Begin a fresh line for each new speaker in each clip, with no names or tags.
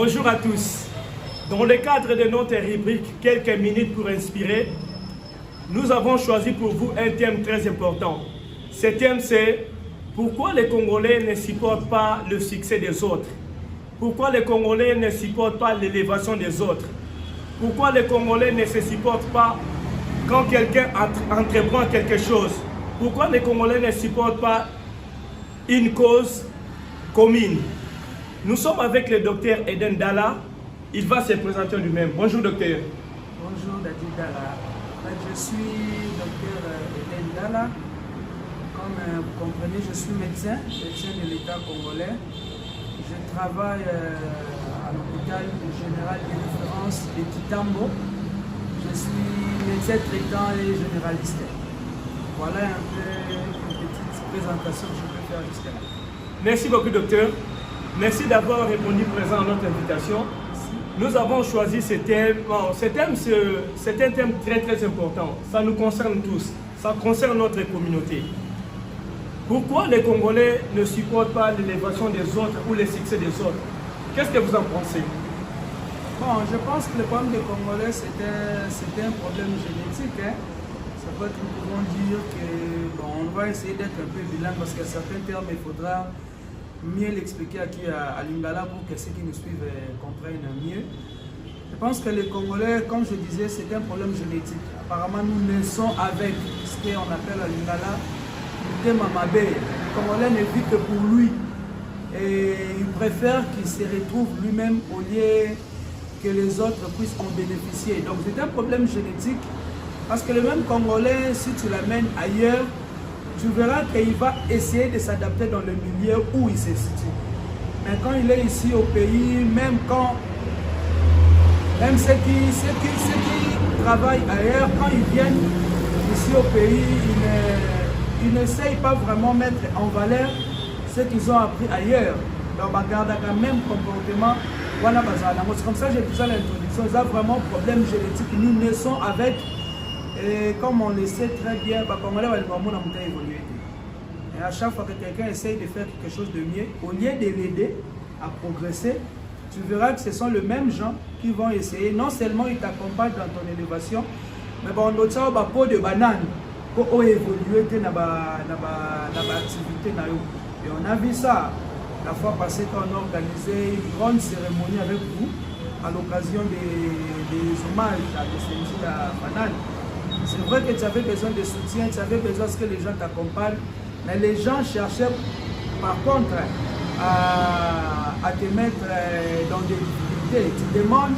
Bonjour à tous. Dans le cadre de notre rubrique Quelques minutes pour inspirer, nous avons choisi pour vous un thème très important. Ce thème, c'est pourquoi les Congolais ne supportent pas le succès des autres? Pourquoi les Congolais ne supportent pas l'élévation des autres? Pourquoi les Congolais ne se supportent pas quand quelqu'un entreprend quelque chose? Pourquoi les Congolais ne supportent pas une cause commune? Nous sommes avec le docteur Eden Dalla. Il va se présenter lui-même. Bonjour docteur.
Bonjour Dadi Dalla. Je suis docteur Eden Dalla. Comme vous comprenez, je suis médecin de l'État congolais. Je travaille à l'hôpital général de référence de Kitambo. Je suis médecin traitant et généraliste. Voilà un peu une petite présentation que je peux faire jusqu'à là.
Merci beaucoup docteur. Merci d'avoir répondu présent à notre invitation. Nous avons choisi ce thème. C'est un thème très important. Ça nous concerne tous. Ça concerne notre communauté. Pourquoi les Congolais ne supportent pas l'élévation des autres ou le succès des autres? Qu'est-ce que vous en pensez?
Bon, je pense que le problème des Congolais, c'était un problème génétique. Ça peut être, nous pouvons dire que, bon, on va essayer d'être un peu bilingue parce qu'à certains termes, il faudra mieux l'expliquer à Lingala pour que ceux qui nous suivent comprennent mieux. Je pense que les Congolais, comme je disais, c'est un problème génétique. Apparemment, nous naissons avec ce qu'on appelle à Lingala le Mamabé. Le Congolais ne vit que pour lui. Et il préfère qu'il se retrouve lui-même au lieu que les autres puissent en bénéficier. Donc c'est un problème génétique parce que le même Congolais, si tu l'amènes ailleurs, tu verras qu'il va essayer de s'adapter dans le milieu où il se situe. Mais quand il est ici au pays, même ceux qui travaillent ailleurs, quand ils viennent ici au pays, ils n'essayent pas vraiment de mettre en valeur ce qu'ils ont appris ailleurs. Donc, ils gardent le même comportement. C'est comme ça que j'ai dit ça à l'introduction. Ils ont vraiment un problème génétique. Nous naissons avec. Et comme on le sait très bien, évoluer. Et à chaque fois que quelqu'un essaye de faire quelque chose de mieux, au lieu de l'aider à progresser, tu verras que ce sont les mêmes gens qui vont essayer. Non seulement ils t'accompagnent dans ton élévation, mais on a un pot de banane pour évoluer dans l'activité. Et on a vu ça la fois passée quand on a organisé une grande cérémonie avec vous à l'occasion des hommages à Descenzi à Banane. C'est vrai que tu avais besoin de soutien, tu avais besoin que les gens t'accompagnent, mais les gens cherchaient par contre à te mettre dans des difficultés. Tu demandes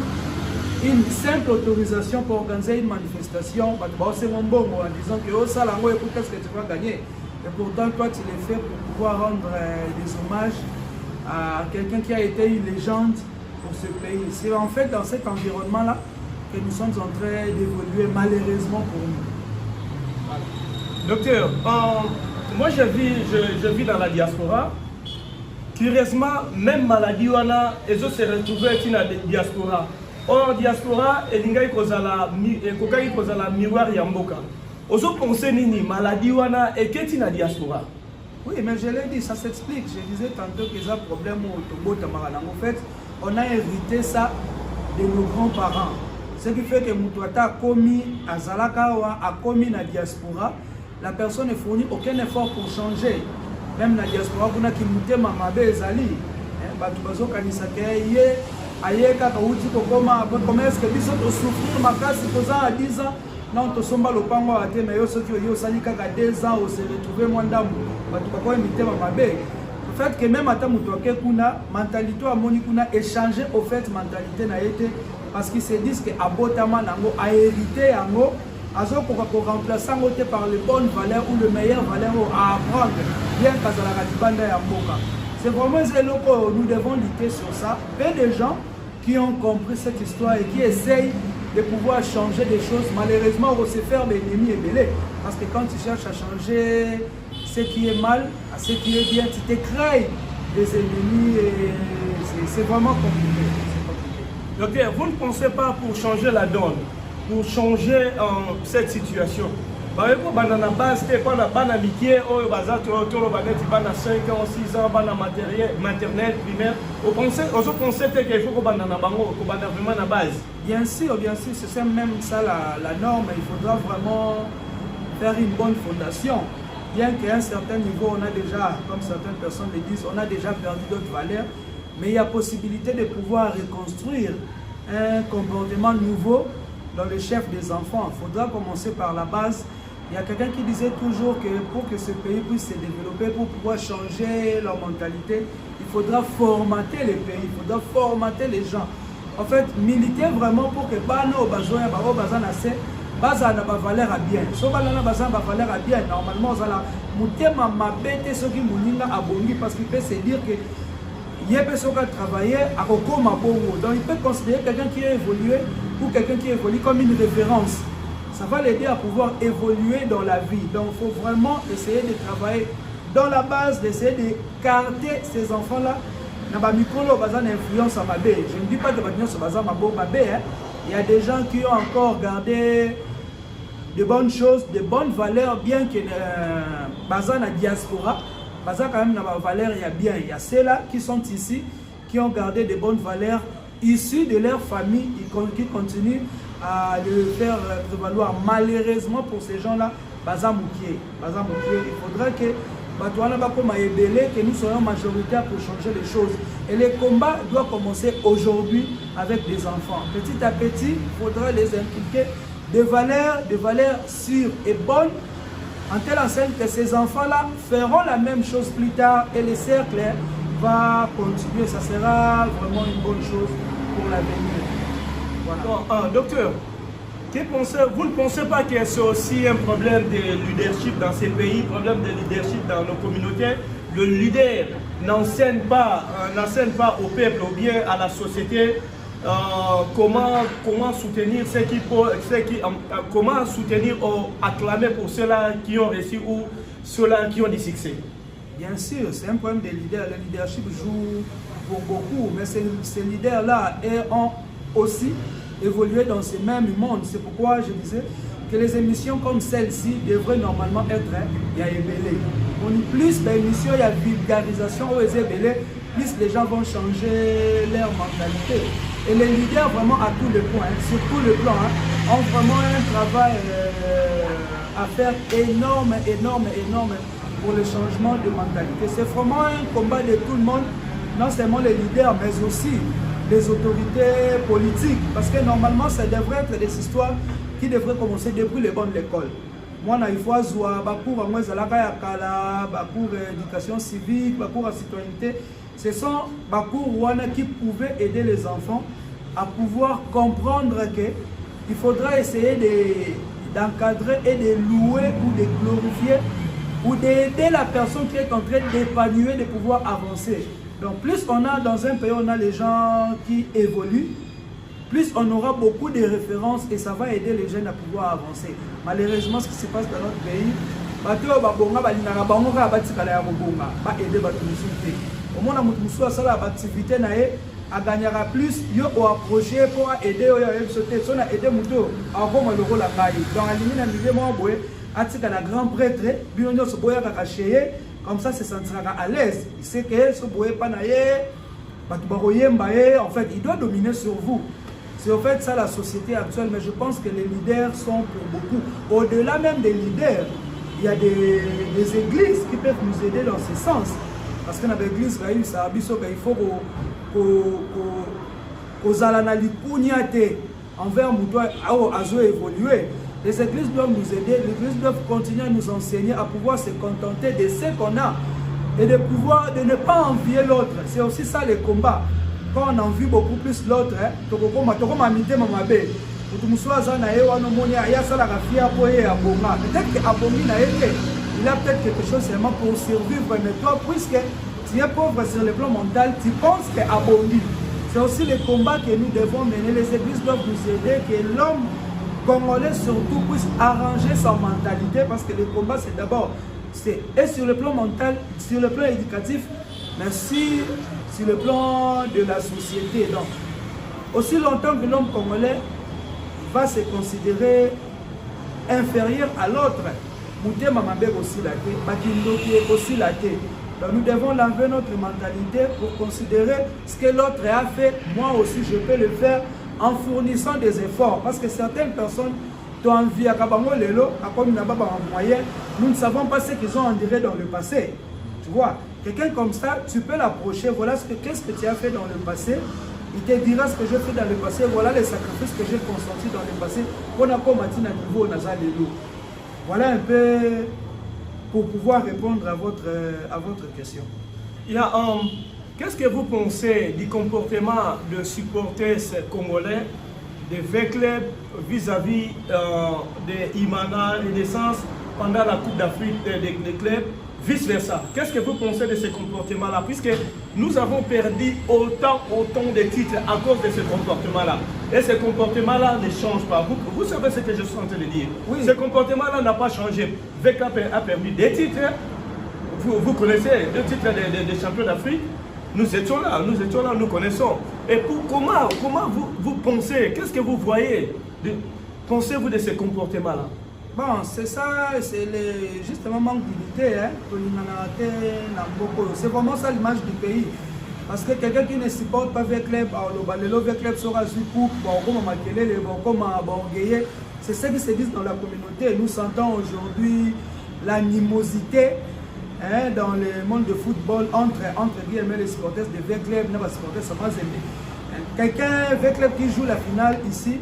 une simple autorisation pour organiser une manifestation, c'est mon bon en disant que oh, ça, écoute, qu'est-ce que tu vas gagner? Et pourtant, toi, tu les fais pour pouvoir rendre des hommages à quelqu'un qui a été une légende pour ce pays. C'est en fait dans cet environnement-là que nous sommes en train d'évoluer malheureusement pour nous.
Voilà. Docteur, moi je vis dans la diaspora. Curieusement, même maladie wana ezo se retrouver dans la diaspora. Or diaspora elingai kozala miroir ya mboka. Ozo penser nini maladie wana eketi na diaspora?
Oui, mais je l'ai dit, ça s'explique. Je disais tantôt que ça problème au Togo Tamarana. En fait, on a hérité ça de nos grands-parents. Ce qui fait que Moutouata a commis à Zalakawa, a commis na diaspora, la personne ne fournit aucun effort pour changer. Même la diaspora, on a qui mouté Mamabé Zali. Batubazo Kanisake, Ayeka, Kauti, Kokoma, comment est-ce que les autres souffrent, ma casse, à 10 ans. Non, tu sommes le pango à tes meilleurs, ceux qui ont salika à 2 ans, on s'est retrouvé moins d'âme. Tu vas imiter Mamabé. Le fait que même à ta Moutouake, kuna, mentalité à Monikuna, échanger au fait mentalité n'a été. Parce qu'ils se disent qu'Abotama a hérité pour remplacer par les bonnes valeurs ou les meilleures valeurs à apprendre, bien qu'à la Radibanda et à Mboka. C'est vraiment ce que nous devons lutter sur ça. Il y a des gens qui ont compris cette histoire et qui essayent de pouvoir changer des choses. Malheureusement, on sait faire l'ennemi et belé. Parce que quand tu cherches à changer ce qui est mal à ce qui est bien, tu te crées des ennemis et c'est vraiment compliqué.
Docteur, vous ne pensez pas pour changer la donne, pour changer cette situation, Baeko banana base te pas na bana mikie oyo baza tolo baneti bana 5 ans 6 ans bana maternelle primaire au pensez que il faut que banana bango ko bana vraiment na base.
Bien sûr, c'est même ça la norme. Il faudra vraiment faire une bonne fondation. Bien qu'à un certain niveau, on a déjà, comme certaines personnes le disent, on a déjà perdu d'autres valeurs, mais il y a possibilité de pouvoir reconstruire un comportement nouveau dans le chef des enfants. Il faudra commencer par la base. Il y a quelqu'un qui disait toujours que pour que ce pays puisse se développer, pour pouvoir changer leur mentalité, il faudra formater les pays, il faudra formater les gens. En fait, militer vraiment pour que Bano, Bazoya, Baro, Bazanase, Bazana, valeur à bien. So Balana, Bazana, valeur à bien. Normalement, Zala, Moutema, Mabete, ceux qui Mouninga, Abongi, parce qu'il peut se dire que il y a personne qui a travaillé à Kokoma Bongo. Donc, il peut considérer quelqu'un qui a évolué ou quelqu'un qui évolue comme une référence. Ça va l'aider à pouvoir évoluer dans la vie. Donc, il faut vraiment essayer de travailler dans la base, d'essayer d'écarter ces enfants-là. Je ne dis pas que il y a des gens qui ont encore gardé de bonnes choses, de bonnes valeurs, bien que dans la diaspora, quand même dans la valeur, il y a bien. Il y a ceux-là qui sont ici, qui ont gardé de bonnes valeurs issues de leur famille, qui continuent à le faire prévaloir. Malheureusement pour ces gens-là, il faudra que nous soyons majoritaires pour changer les choses. Et le combat doit commencer aujourd'hui avec des enfants. Petit à petit, il faudra les impliquer des valeurs sûres et bonnes, en telle enseigne que ces enfants-là feront la même chose plus tard et le cercle va continuer. Ça sera vraiment une bonne chose pour l'avenir.
Voilà. Docteur, vous ne pensez pas que c'est aussi un problème de leadership dans ces pays, problème de leadership dans nos communautés? Le leader n'enseigne pas au peuple ou bien à la société comment soutenir comment soutenir ou acclamer pour ceux-là qui ont réussi ou ceux-là qui ont du succès.
Bien sûr, c'est un problème des leaders. Le leadership joue pour beaucoup, mais ces leaders-là ont aussi évolué dans ce même monde. C'est pourquoi je disais que les émissions comme celle-ci devraient normalement être ébélé. Plus d'émissions, il y a vulgarisation aux ébélés, plus les gens vont changer leur mentalité. Et les leaders vraiment à tous les points, sur tous les plans, ont vraiment un travail à faire énorme pour le changement de mentalité. C'est vraiment un combat de tout le monde, non seulement les leaders, mais aussi les autorités politiques. Parce que normalement, ça devrait être des histoires qui devraient commencer depuis les bancs de l'école. Moi, il faut avoir cours d'éducation civique, cours à citoyenneté. Ce sont des cours qui pouvaient aider les enfants à pouvoir comprendre qu'il faudra essayer d'encadrer et de louer ou de glorifier ou d'aider la personne qui est en train d'épanouir, de pouvoir avancer. Donc plus on a dans un pays, on a les gens qui évoluent, plus on aura beaucoup de références et ça va aider les jeunes à pouvoir avancer. Malheureusement, ce qui se passe dans notre pays, au moins, l'activité a gagné plus, il a approché pour aider aider Mouto à avoir le rôle à Baye. Donc, à l'éliminer, la grand prêtre, comme ça, se sentira à l'aise. Il sait que ce boye panaye, en fait, il doit dominer sur vous. C'est en fait ça la société actuelle, mais je pense que les leaders sont pour beaucoup. Au-delà même des leaders, il y a des églises qui peuvent nous aider dans ce sens. Parce que dans l'église, il faut aux alanalipunyate envers Moutoua Azo évoluer. Les églises doivent nous aider, les églises doivent continuer à nous enseigner à pouvoir se contenter de ce qu'on a et de pouvoir, de ne pas envier l'autre. C'est aussi ça le combat. Quand on envie beaucoup plus l'autre, il a peut-être quelque chose seulement pour survivre, mais toi, puisque tu es pauvre sur le plan mental, tu penses que abondi. C'est aussi le combat que nous devons mener. Les églises doivent nous aider, que l'homme congolais surtout puisse arranger sa mentalité, parce que le combat c'est d'abord, et sur le plan mental, sur le plan éducatif, mais aussi sur le plan de la société. Donc, aussi longtemps que l'homme congolais va se considérer inférieur à l'autre. Moutema mabe aussi la té, bakindoki aussi la té. Donc nous devons laver notre mentalité pour considérer ce que l'autre a fait. Moi aussi, je peux le faire en fournissant des efforts. Parce que certaines personnes ont envie à Kabango Lelo, à comme il n'a pas en moyen, nous ne savons pas ce qu'ils ont enduré dans le passé. Tu vois, quelqu'un comme ça, tu peux l'approcher. Voilà qu'est-ce que tu as fait dans le passé. Il te dira ce que j'ai fait dans le passé. Voilà les sacrifices que j'ai consentis dans le passé. On a commencé à niveau Nazar Lelo. Voilà un peu pour pouvoir répondre à votre question.
Il y a qu'est-ce que vous pensez du comportement de supporters congolais de V-Club vis-à-vis de Imana et d'Essence pendant la Coupe d'Afrique des clubs, vice-versa? Qu'est-ce que vous pensez de ce comportement-là? Puisque nous avons perdu autant de titres à cause de ce comportement-là. Et ce comportement-là ne change pas. Vous savez ce que je suis en train de dire.
Oui.
Ce comportement-là n'a pas changé. V-Club a perdu des titres. Vous connaissez 2 titres de champions d'Afrique. Nous étions là, nous connaissons. Et comment vous pensez, qu'est-ce que vous voyez? Pensez-vous de ce comportement-là?
Bon, c'est ça, c'est justement manque d'unité. Hein? C'est vraiment ça l'image du pays. Parce que quelqu'un qui ne supporte pas V-Club, le V-Club sera Zukou, c'est ce qui se dit dans la communauté. Nous sentons aujourd'hui l'animosité. Hein, dans le monde de football, entre guillemets, les supporters de V-Club, les supporters sont pas aimés. Quelqu'un V-Club qui joue la finale ici,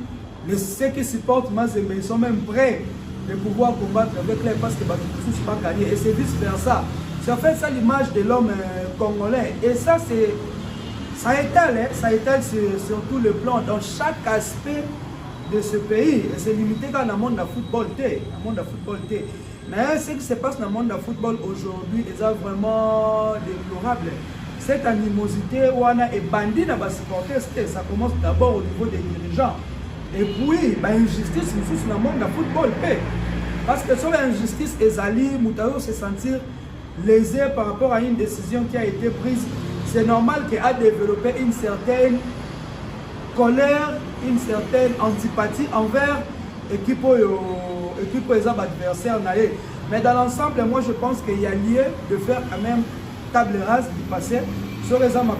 ceux qui supportent Mazembe, ils sont même prêts de pouvoir combattre V-Club parce que tous ne sont pas gagnés. Et c'est vice-versa. C'est en fait ça l'image de l'homme congolais. Et ça, ça étale sur tout le plan, dans chaque aspect de ce pays. Et c'est limité dans le monde de football. Mais ce qui se passe dans le monde du football aujourd'hui est vraiment déplorable. Cette animosité est bandit dans les supporters, ça commence d'abord au niveau des dirigeants. Et puis, l'injustice dans le monde du football. Parce que sur l'injustice, Ezali, Moutao se sentir lésé par rapport à une décision qui a été prise. C'est normal qu'il a développé une certaine colère, une certaine antipathie envers l'équipe adversaire. Mais dans l'ensemble, moi je pense qu'il y a lieu de faire quand même table rase du passé sur les hommes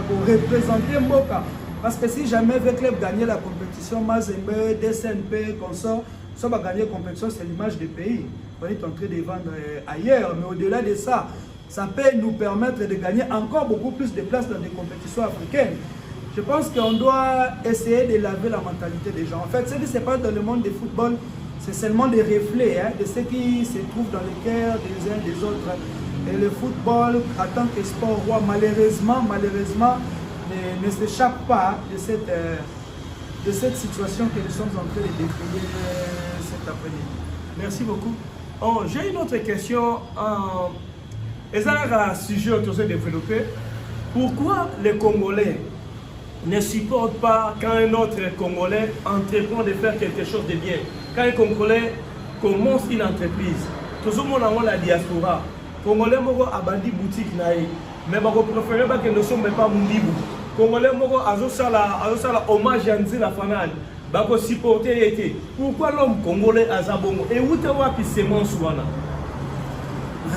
pour représenter Mboka. Parce que si jamais V-Club gagnait la compétition, Mazembe, DSNP, consort, ça va gagner la compétition, c'est l'image du pays. On est en train de vendre ailleurs, mais au-delà de ça, ça peut nous permettre de gagner encore beaucoup plus de places dans des compétitions africaines. Je pense qu'on doit essayer de laver la mentalité des gens. En fait, ce qui se passe dans le monde du football, c'est seulement des reflets de ce qui se trouve dans le cœur des uns des autres. Et le football, en tant que sport roi, malheureusement, ne s'échappe pas de cette situation que nous sommes en train de décrire cet après-midi.
Merci beaucoup. J'ai une autre question. Est-ce un sujet autorisé de développer? Pourquoi les Congolais ne supportent pas quand un autre Congolais entreprend de faire quelque chose de bien? Quand un Congolais commence une entreprise, tout le monde a la diaspora. Congolais moko abandi boutique naï, mais bako préféré pas que nous sommes pas mundibu. Congolais moko azosala hommage à Nzila Fanane, bako supporter été. Pourquoi l'homme congolais azabongo et où te wapi semence wana?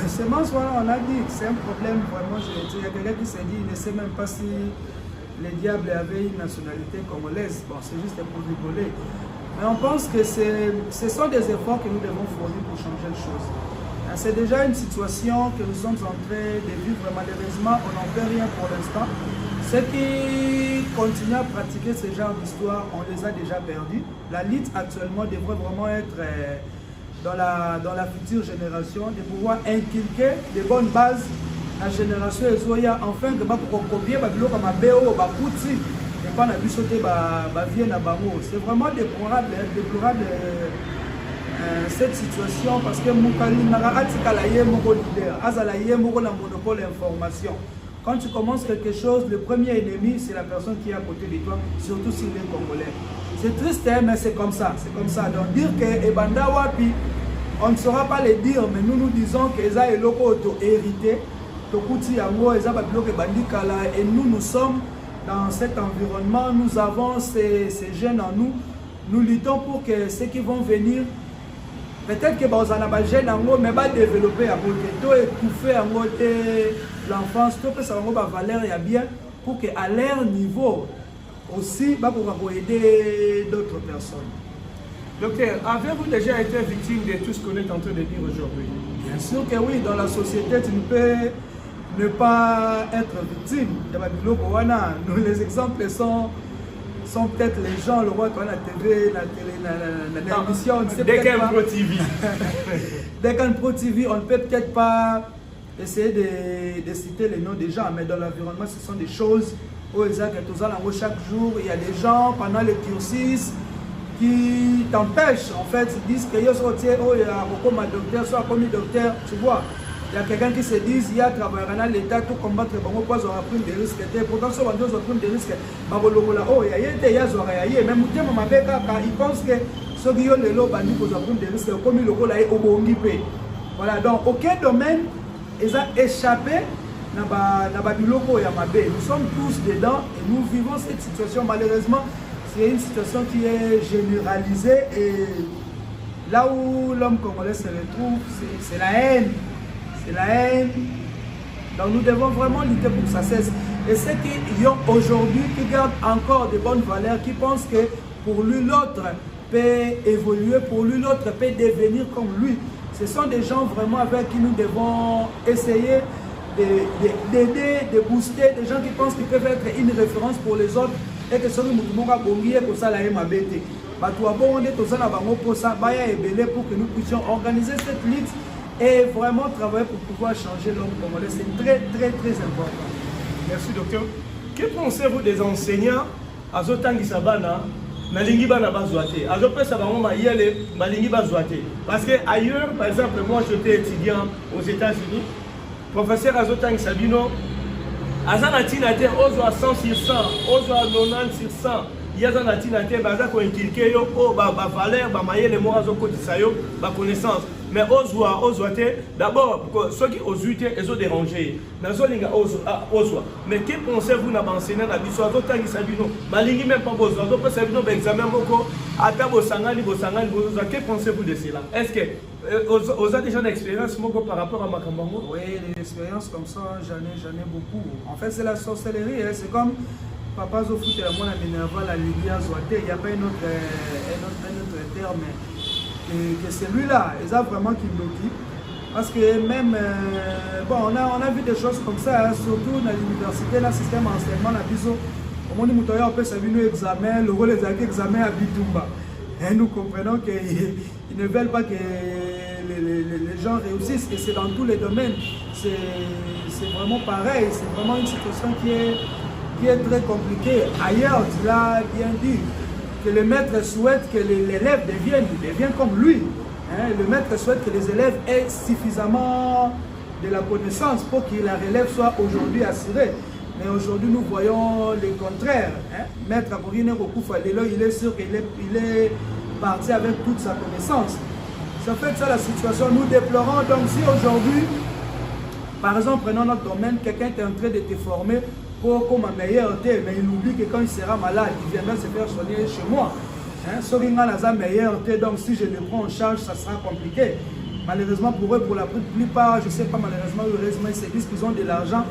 Semence wana, on a dit que c'est un problème vraiment. Il y a quelqu'un qui s'est dit, il ne sait même pas si les diables avaient une nationalité congolaise. Bon, c'est juste pour rigoler. Mais on pense que ce sont des efforts que nous devons fournir pour changer les choses. C'est déjà une situation que nous sommes en train de vivre. Malheureusement, on n'en fait rien pour l'instant. Ceux qui continuent à pratiquer ce genre d'histoire, on les a déjà perdus. La lutte actuellement devrait vraiment être dans la future génération, de pouvoir inculquer des bonnes bases à la génération Ezoya, afin de copier c'est vraiment déplorable cette situation, parce que Moukali Atikalaye Moko leader, Azalaye Moko la monopole d'information. Quand tu commences quelque chose, le premier ennemi c'est la personne qui est à côté de toi, surtout s'il est congolais. C'est triste, mais c'est comme ça. Donc dire que Ebanda Wapi, on ne saura pas le dire, mais nous disons que Eza est loko auto-hérité, Tokuti Yango, Eza Babiloko Bandikala, et nous sommes dans cet environnement, nous avons ces jeunes en nous. nous luttons pour que ceux qui vont venir, peut-être que vous en avez jeune, mais va développer à côté, étouffer à côté l'enfance, tout ça va valeur et bien pour qu'à leur niveau aussi, va pouvoir aider d'autres personnes.
Docteur, avez-vous déjà été victime de tout ce qu'on est en train de dire aujourd'hui?
Bien sûr que oui, dans la société, tu ne peux ne pas être victime de Babylone Kowana. Les exemples sont peut-être les gens, le roi qui a la TV, l'émission.
Dès qu'un Pro TV.
Dès qu'un Pro TV, on ne peut peut-être pas essayer de citer les noms des gens, mais dans l'environnement, ce sont des choses où chaque jour, il y a des gens pendant le cursus qui t'empêchent, en fait, ils disent que il y a un docteur, soit comme docteur, tu vois. Il y a quelqu'un qui se dit, il y a travaillé dans l'État pour combattre les banques, ils ont pris des risques. Pourtant, ils ont pris des risques. Même ils pensent que ceux qui ont les lots, ils ont pris des risques. Comme ils ont pris des risques. Voilà, donc aucun domaine, ils ont échappé dans Babiloko et Amabé. Nous sommes tous dedans et nous vivons cette situation. Malheureusement, c'est une situation qui est généralisée et là où l'homme congolais se retrouve, c'est la haine. C'est la haine. Donc nous devons vraiment lutter pour que ça cesse. Et ceux qui ont aujourd'hui, qui gardent encore de bonnes valeurs, qui pensent que pour lui l'autre peut évoluer, pour lui l'autre peut devenir comme lui. Ce sont des gens vraiment avec qui nous devons essayer d'aider, de booster, des gens qui pensent qu'ils peuvent être une référence pour les autres et que ceux qui nous pour ça la MABT. Pour que nous puissions organiser cette lutte et vraiment travailler pour pouvoir changer l'homme congolais. C'est très important.
Merci docteur. Que pensez-vous des enseignants à Zotangi Sabana? Nalingi bana bazouate. Azope sabango mayele malingi bazouate. Parce que ailleurs, par exemple, moi j'étais étudiant aux États-Unis, professeur Azotangi Sabino, Azana Tinate, Ozo à 100 sur 100, Ozo à 90 sur 100. Yazana Tinate, Baza ko inculqué yo, oh ba valeur, ba mayele mo azo kotisa yo, ba connaissance. Mais Ozoate, d'abord, ceux qui ont été, ils ont dérangé. Mais que pensez-vous d'avoir enseigné dans la vie? Même pas besoin. Que pensez-vous de cela? Est-ce que vous avez déjà une expérience par rapport à Makambango?
Oui, des expériences comme ça, j'en ai beaucoup. En fait, c'est la sorcellerie. C'est comme Papa Zofut et moi, la Minerva, la Lilia Zoate. Il n'y a pas un autre terme. Que celui-là, ils ont vraiment qui bloquent. Parce que même, bon, on a vu des choses comme ça, hein, surtout dans l'université, dans le système d'enseignement, au moment où on peut savoir nos examens, le rôle des examens à Bitumba. Et nous comprenons qu'ils ne veulent pas que les gens réussissent, et c'est dans tous les domaines. C'est vraiment pareil, c'est vraiment une situation qui est très compliquée. Ailleurs, tu l'as bien dit, que le maître souhaite que l'élève devienne comme lui. Hein? Le maître souhaite que les élèves aient suffisamment de la connaissance pour que la relève soit aujourd'hui assurée. Mais aujourd'hui, nous voyons le contraire. Hein? Maître Aborine Rokouf Alelo, il est sûr qu'il est parti avec toute sa connaissance. C'est en fait ça la situation. Nous déplorons. Donc si aujourd'hui, par exemple, prenons notre domaine, quelqu'un est en train de te former comme un meilleur thé, mais il oublie que quand il sera malade, il viendra se faire soigner chez moi. Soringa n'a meilleur thé, donc si je le prends en charge, ça sera compliqué. Malheureusement pour eux, pour la plupart, je ne sais pas, malheureusement, heureusement, ils se disent qu'ils ont de l'argent.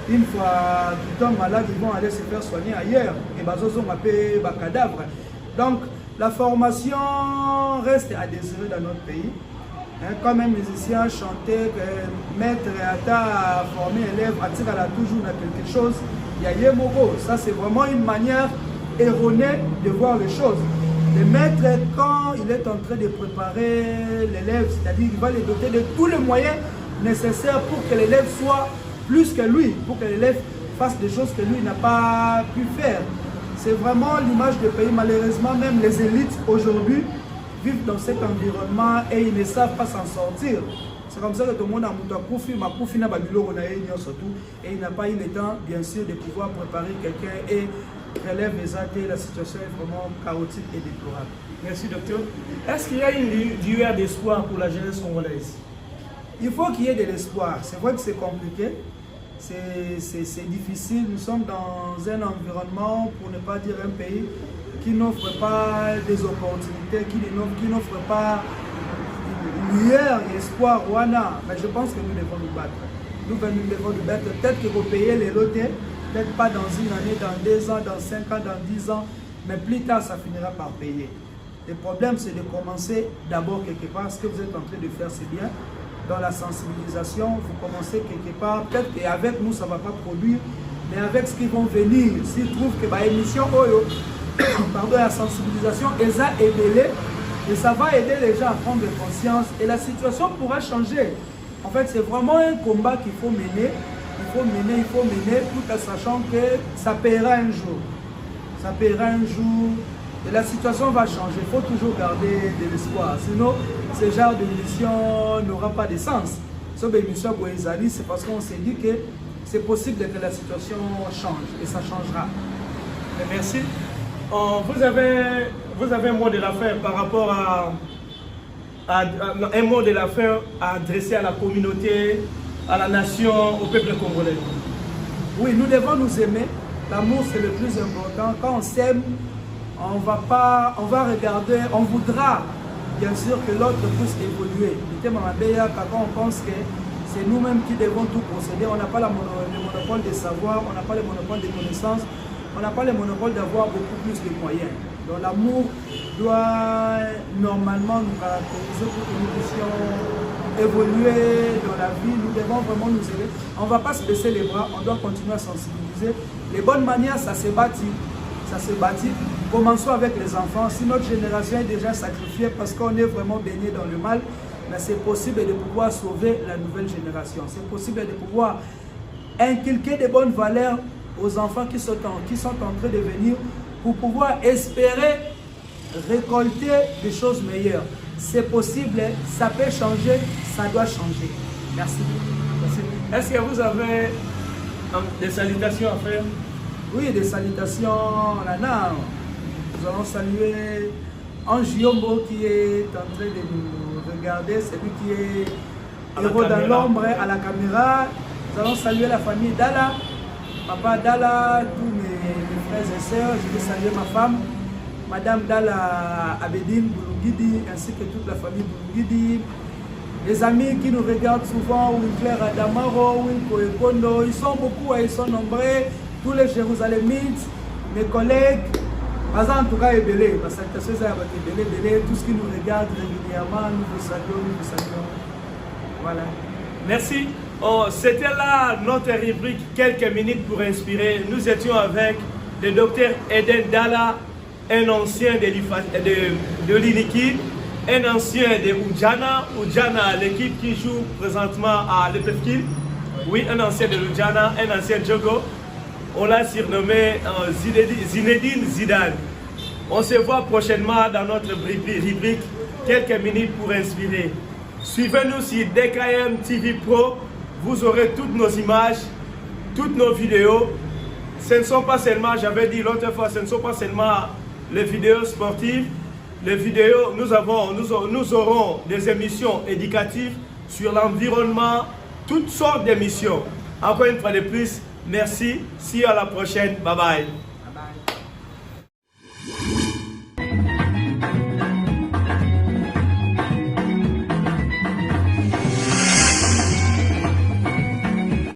Une fois qu'ils tombent malades, ils vont aller se faire soigner ailleurs. Et ils ont appelé des cadavres. Donc, la formation reste à désirer dans notre pays. Comme un musicien chantait, maître à former un élève, attire à la toujours dans quelque chose, il y a Yemoko. Ça, c'est vraiment une manière erronée de voir les choses. Le maître, quand il est en train de préparer l'élève, c'est-à-dire qu'il va le doter de tous les moyens nécessaires pour que l'élève soit plus que lui, pour que l'élève fasse des choses que lui n'a pas pu faire. C'est vraiment l'image du pays. Malheureusement, même les élites aujourd'hui vivent dans cet environnement et ils ne savent pas s'en sortir. C'est comme ça que tout le monde a Moutakufi, Makoufi n'a pas surtout, et il n'a pas eu le temps, bien sûr, de pouvoir préparer quelqu'un et relève les actes. La situation est vraiment chaotique et déplorable.
Merci, docteur. Est-ce qu'il y a une lueur d'espoir pour la jeunesse congolaise?
Il faut qu'il y ait de l'espoir. C'est vrai que c'est compliqué, c'est difficile. Nous sommes dans un environnement, pour ne pas dire un pays, qui n'offre pas des opportunités, qui n'offre pas lueur et espoir, Rwanda. Mais je pense que nous devons nous battre. Nous devons nous battre. Peut-être que vous payez les lotés, peut-être pas dans une année, dans 2 ans, dans 5 ans, dans 10 ans, mais plus tard, ça finira par payer. Le problème, c'est de commencer d'abord quelque part. Ce que vous êtes en train de faire, c'est bien. Dans la sensibilisation, vous commencez quelque part. Peut-être qu'avec nous, ça ne va pas produire, mais avec ce qui vont venir, s'ils trouvent que l'émission Oyo, pardon, la sensibilisation, ils ont aidé, et ça va aider les gens à prendre conscience, et la situation pourra changer. En fait, c'est vraiment un combat qu'il faut mener. Il faut mener, tout en sachant que ça paiera un jour. Ça paiera un jour. Et la situation va changer. Il faut toujours garder de l'espoir. Sinon, ce genre d'émission n'aura pas de sens. Cette émission Boézali, c'est parce qu'on s'est dit que c'est possible que la situation change. Et ça changera.
Merci. Vous avez un mot de la fin par rapport à un mot de la fin à adresser à la communauté, à la nation, au peuple congolais.
Oui, nous devons nous aimer. L'amour, c'est le plus important. Quand on s'aime, on va regarder, on voudra bien sûr que l'autre puisse évoluer. Quand on pense que c'est nous-mêmes qui devons tout procéder, on n'a pas le monopole des savoirs, on n'a pas le monopole des connaissances, on n'a pas le monopole d'avoir beaucoup plus de moyens. Donc l'amour doit normalement nous caractériser pour que nous puissions évoluer dans la vie. Nous devons vraiment nous aider. On ne va pas se baisser les bras, on doit continuer à sensibiliser. Les bonnes manières, ça se bâtit. Ça se bâtit. Commençons avec les enfants. Si notre génération est déjà sacrifiée parce qu'on est vraiment baigné dans le mal, mais c'est possible de pouvoir sauver la nouvelle génération. C'est possible de pouvoir inculquer de bonnes valeurs aux enfants qui sont en train de venir pour pouvoir espérer récolter des choses meilleures. C'est possible, ça peut changer, ça doit changer. Merci.
Merci. Est-ce que vous avez des salutations à faire?
Oui, des salutations. Nana. Nous allons saluer Ange Yombo qui est en train de nous regarder, c'est lui qui est héros dans l'ombre à la caméra. Nous allons saluer la famille Dala, Papa Dala, tous mes frères et sœurs. Je vais saluer ma femme, Madame Dala Abedine Boulungidi, ainsi que toute la famille Boulungidi. Les amis qui nous regardent souvent, Winkler Adamaro, Winko Ekondo, ils sont beaucoup, ils sont nombreux. Tous les Jérusalemites, mes collègues. En tout cas, Ebélé, parce que tout ce qui nous regarde régulièrement, nous vous saluons. Voilà.
Merci. C'était là notre rubrique Quelques minutes pour inspirer. Nous étions avec le docteur Eden Dala, un ancien de l'INIKI, un ancien de Oudjana, l'équipe qui joue présentement à l'EPFKIL. Oui, un ancien de l'Oudjana, un ancien Djogo. On l'a surnommé Zinedine Zidane. On se voit prochainement dans notre rubrique Quelques minutes pour inspirer. Suivez-nous sur DKM TV Pro. Vous aurez toutes nos images, toutes nos vidéos. Ce ne sont pas seulement, j'avais dit l'autre fois, ce ne sont pas seulement les vidéos sportives. Les vidéos, nous aurons des émissions éducatives sur l'environnement, toutes sortes d'émissions. Encore une fois de plus, merci. See you à la prochaine. Bye bye.